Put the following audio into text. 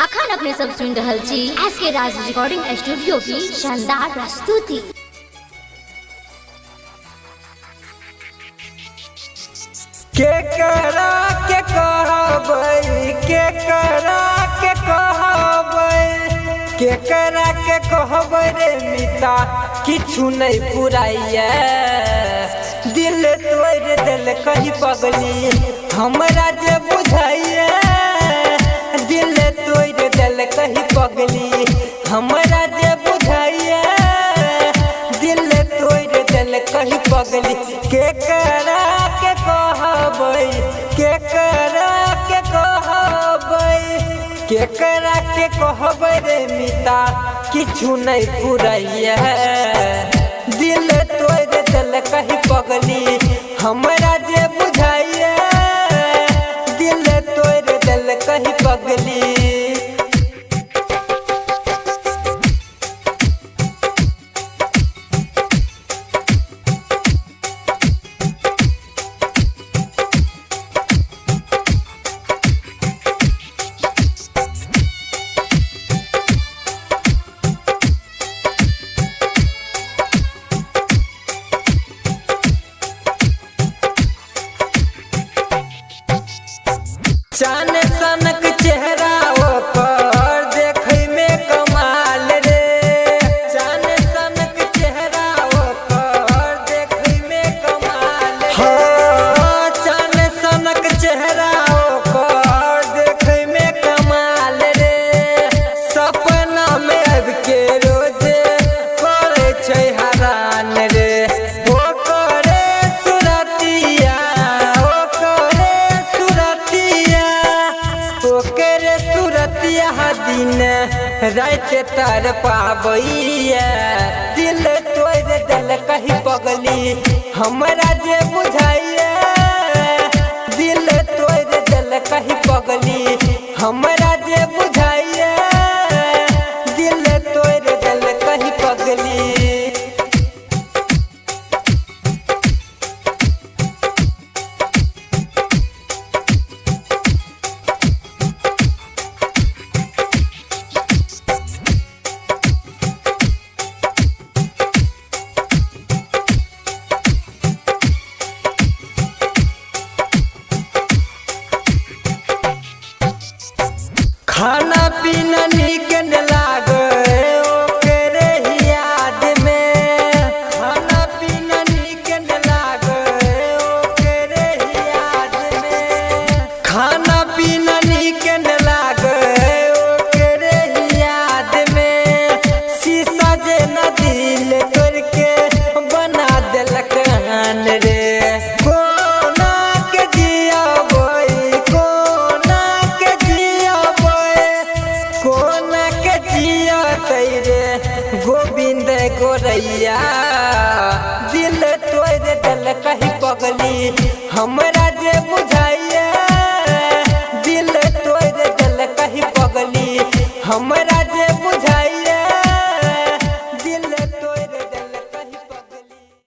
अखन अपने सब सुन रहल छी एसके राज रिकॉर्डिंग स्टूडियो की शानदार प्रस्तुति। के करा के कहबै रे मिता किछु नहीं पुराइया दिल तोड़ दिल कहीं पगली हमरा जे बुझाइया दिल तोड़ दिल कहीं पगली हमरा जे बुझाइया दिल तोड़ दिल कहीं पगली के करा के कहबै केकरा के कहबै रे मिता किछु नहीं पुराइया दिल तोड़ दिल कहीं पगली हमरा जे बुझाइया दिल तोड़ दिल कहीं पगली। चान सनक चेहरा ओकर देखै में कमाल रे चान सनक चेहरा ओकर देखै में कमाल रे चान सनक चेहरा ओकर देखै में कमाल रे सपना में अब के रोजे करे छै हरान रे दिन रात तर पाबैया दिल तोड़ दिल कहीं पगली हमरा जे बुझाइया दिल तोड़ दिल कहीं पगली हमरा जे बुझाइया दिल तोड़ दिल कहीं पगली। खाना पीना नीक न लागे ओकरे याद में खाना पीना नीक न लागे ओकरे याद में खाना पीना नीक न लागे ओकरे याद में शीशा जे न दिल करके बना देलक कान रे गोविंद गोरैया दिल तोड़ दिल कहीं पगली हमरा